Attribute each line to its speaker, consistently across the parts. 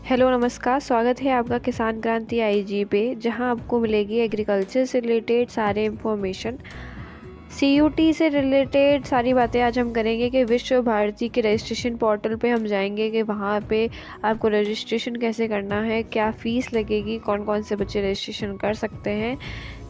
Speaker 1: Hello नमस्कार, स्वागत है आपका किसान क्रांति आईजी पे, जहां आपको मिलेगी एग्रीकल्चर से रिलेटेड सारे इन्फॉर्मेशन। सीयूटी से रिलेटेड सारी बातें आज हम करेंगे कि विश्व भारती के रजिस्ट्रेशन पोर्टल पे हम जाएंगे कि वहां पे आपको रजिस्ट्रेशन कैसे करना है, क्या फ़ीस लगेगी, कौन कौन से बच्चे रजिस्ट्रेशन कर सकते हैं,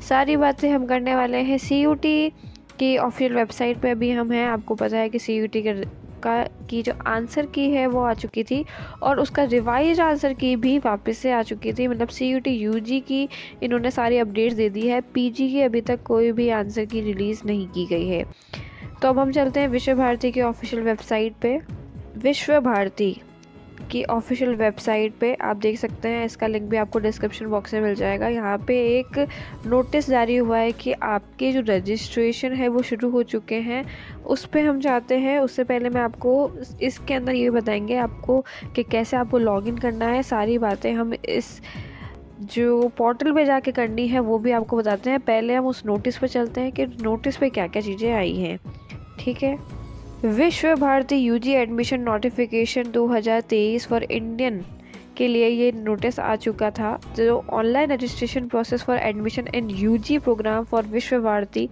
Speaker 1: सारी बातें हम करने वाले हैं। सीयूटी की ऑफिशियल वेबसाइट पे अभी हम हैं। आपको पता है कि सीयूटी की जो आंसर की है वो आ चुकी थी और उसका रिवाइज आंसर की भी वापस से आ चुकी थी। मतलब सीयूटी यूजी की इन्होंने सारी अपडेट्स दे दी है, पीजी की अभी तक कोई भी आंसर की रिलीज़ नहीं की गई है। तो अब हम चलते हैं विश्व भारती की ऑफिशियल वेबसाइट पे। विश्व भारती की ऑफिशियल वेबसाइट पे आप देख सकते हैं, इसका लिंक भी आपको डिस्क्रिप्शन बॉक्स में मिल जाएगा। यहाँ पे एक नोटिस जारी हुआ है कि आपके जो रजिस्ट्रेशन है वो शुरू हो चुके हैं। उस पर हम जाते हैं। उससे पहले मैं आपको इसके अंदर ये बताएंगे आपको कि कैसे आपको लॉगिन करना है। सारी बातें हम इस जो पोर्टल पे जाके करनी है वो भी आपको बताते हैं। पहले हम उस नोटिस पे चलते हैं कि नोटिस पे क्या क्या चीज़ें आई हैं। ठीक है। Vishwa Bharati UG admission notification 2023 for Indian के लिए ये नोटिस आ चुका था। जो online registration process for admission in UG program for Vishwa Bharati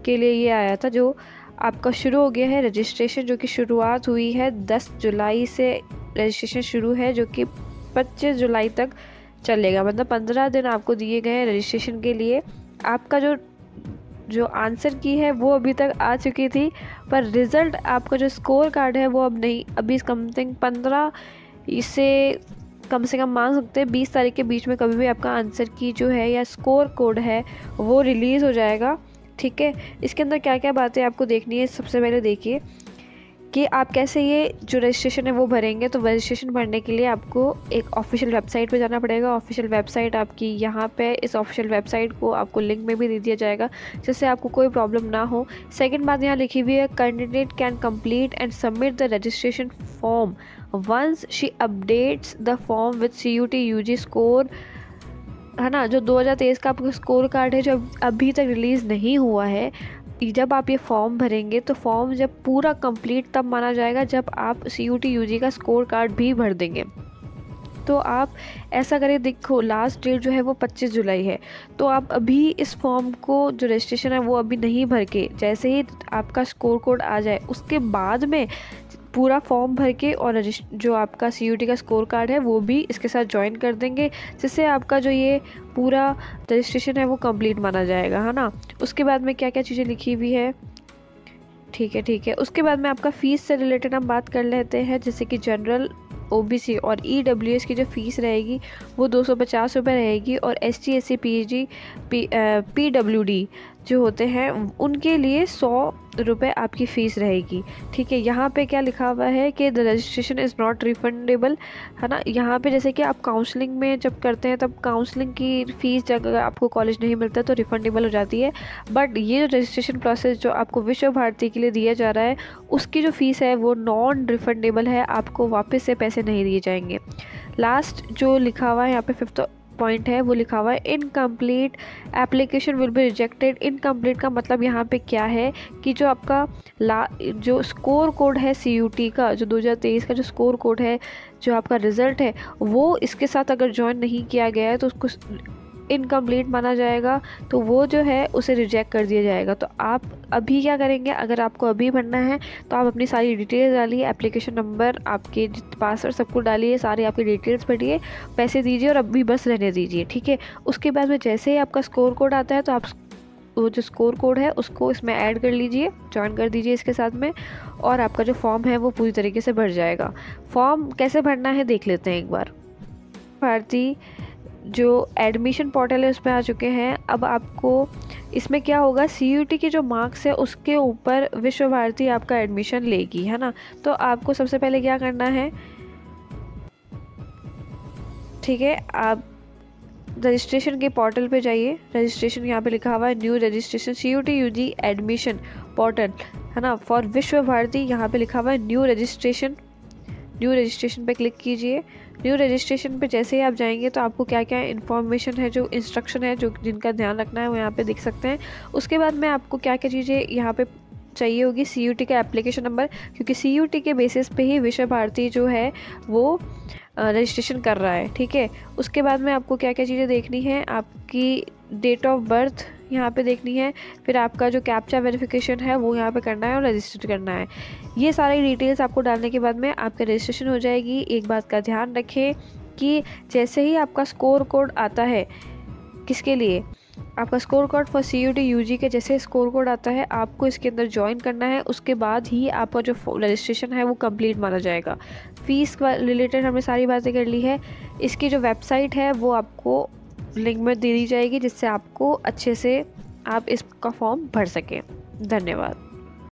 Speaker 1: के लिए ये आया था, जो आपका शुरू हो गया है रजिस्ट्रेशन, जो कि शुरुआत हुई है 10 जुलाई से रजिस्ट्रेशन शुरू है, जो कि 25 जुलाई तक चलेगा। मतलब 15 दिन आपको दिए गए हैं रजिस्ट्रेशन के लिए। आपका जो आंसर की है वो अभी तक आ चुकी थी, पर रिज़ल्ट आपका जो स्कोर कार्ड है वो अब नहीं, अभी समथिंग 15 से कम मान सकते हैं 20 तारीख के बीच में कभी भी आपका आंसर की जो है या स्कोर कोड है वो रिलीज़ हो जाएगा। ठीक है। इसके अंदर क्या क्या बातें आपको देखनी है, सबसे पहले देखिए कि आप कैसे ये जो रजिस्ट्रेशन है वो भरेंगे। तो रजिस्ट्रेशन भरने के लिए आपको एक ऑफिशियल वेबसाइट पे जाना पड़ेगा। ऑफिशियल वेबसाइट आपकी यहाँ पे, इस ऑफिशियल वेबसाइट को आपको लिंक में भी दे दिया जाएगा, जिससे आपको कोई प्रॉब्लम ना हो। सेकंड बात यहाँ लिखी हुई है, candidate can complete and submit the registration form once she updates the form with CUET UG score, है ना। जो 2023 का आपका स्कोर कार्ड है जो अभी तक रिलीज़ नहीं हुआ है, जब आप ये फॉर्म भरेंगे तो फॉर्म जब पूरा कंप्लीट तब माना जाएगा जब आप सीयूटी यूजी का स्कोर कार्ड भी भर देंगे। तो आप ऐसा करें, देखो लास्ट डेट जो है वो 25 जुलाई है, तो आप अभी इस फॉर्म को जो रजिस्ट्रेशन है वो अभी नहीं भर के, जैसे ही आपका स्कोर कोड आ जाए उसके बाद में पूरा फॉर्म भर के और जो आपका सीयूटी का स्कोर कार्ड है वो भी इसके साथ ज्वाइन कर देंगे, जिससे आपका जो ये पूरा रजिस्ट्रेशन है वो कंप्लीट माना जाएगा, है ना। उसके बाद में क्या क्या चीज़ें लिखी हुई है, ठीक है। उसके बाद में आपका फ़ीस से रिलेटेड हम बात कर लेते हैं। जैसे कि जनरल, ओबीसी और ईडब्ल्यूएस की जो फ़ीस रहेगी वो 250 रुपये रहेगी, और एसटी एससी पीजी पीडब्ल्यूडी जो होते हैं उनके लिए 100 रुपये आपकी फ़ीस रहेगी। ठीक है। यहाँ पे क्या लिखा हुआ है कि the registration is not refundable, है ना। यहाँ पे जैसे कि आप काउंसलिंग में जब करते हैं तब काउंसलिंग की फ़ीस जब आपको कॉलेज नहीं मिलता तो रिफंडेबल हो जाती है, बट ये जो रजिस्ट्रेशन प्रोसेस जो आपको विश्व भारती के लिए दिया जा रहा है उसकी जो फ़ीस है वो नॉन रिफंडेबल है, आपको वापस से पैसे नहीं दिए जाएंगे। लास्ट जो लिखा हुआ है यहाँ पे 5th पॉइंट है, वो लिखा हुआ है incomplete application will be rejected. Incomplete का मतलब यहाँ पे क्या है कि जो आपका जो स्कोर कोड है सीयूटी का, जो 2023 का जो स्कोर कोड है, जो आपका रिज़ल्ट है वो इसके साथ अगर ज्वाइन नहीं किया गया है तो उसको इनकम्प्लीट माना जाएगा, तो वो जो है उसे रिजेक्ट कर दिया जाएगा। तो आप अभी क्या करेंगे, अगर आपको अभी भरना है तो आप अपनी सारी डिटेल्स डालिए, एप्लीकेशन नंबर, आपके पासवर्ड सब कुछ डालिए, सारी आपकी डिटेल्स भरिए, पैसे दीजिए और अभी बस रहने दीजिए। ठीक है। उसके बाद में जैसे ही आपका स्कोर कोड आता है तो आप वो जो स्कोर कोड है उसको इसमें ऐड कर लीजिए, ज्वाइन कर दीजिए इसके साथ में, और आपका जो फॉर्म है वो पूरी तरीके से भर जाएगा। फॉर्म कैसे भरना है देख लेते हैं एक बार। भारती जो एडमिशन पोर्टल है उस पर आ चुके हैं। अब आपको इसमें क्या होगा, सीयूटी के जो मार्क्स है उसके ऊपर विश्व भारती आपका एडमिशन लेगी, है ना। तो आपको सबसे पहले क्या करना है, ठीक है, आप रजिस्ट्रेशन के पोर्टल पे जाइए। रजिस्ट्रेशन यहाँ पे लिखा हुआ है new registration CUET UG admission portal, है ना, फॉर विश्व भारती। यहाँ पे लिखा हुआ है न्यू रजिस्ट्रेशन पे क्लिक कीजिए। न्यू रजिस्ट्रेशन पे जैसे ही आप जाएंगे तो आपको क्या क्या इन्फॉर्मेशन है, जो इंस्ट्रक्शन है, जो जिनका ध्यान रखना है वो यहाँ पे देख सकते हैं। उसके बाद में आपको क्या क्या चीज़ें यहाँ पे चाहिए होगी CUT का एप्लीकेशन नंबर, क्योंकि CUT के बेसिस पे ही विश्व भारती जो है वो रजिस्ट्रेशन कर रहा है। ठीक है, उसके बाद में आपको क्या क्या चीज़ें देखनी है, आपकी डेट ऑफ बर्थ यहाँ पे देखनी है, फिर आपका जो कैप्चा वेरिफिकेशन है वो यहाँ पे करना है और रजिस्टर करना है। ये सारी डिटेल्स आपको डालने के बाद में आपका रजिस्ट्रेशन हो जाएगी। एक बात का ध्यान रखें कि जैसे ही आपका स्कोर कोड आता है, किसके लिए, आपका score code for CUT UG के जैसे स्कोर कोड आता है आपको इसके अंदर ज्वाइन करना है, उसके बाद ही आपका जो रजिस्ट्रेशन है वो कंप्लीट माना जाएगा। फीस रिलेटेड हमने सारी बातें कर ली है। इसकी जो वेबसाइट है वो आपको लिंक में दे दी जाएगी, जिससे आपको अच्छे से आप इसका फॉर्म भर सकें। धन्यवाद।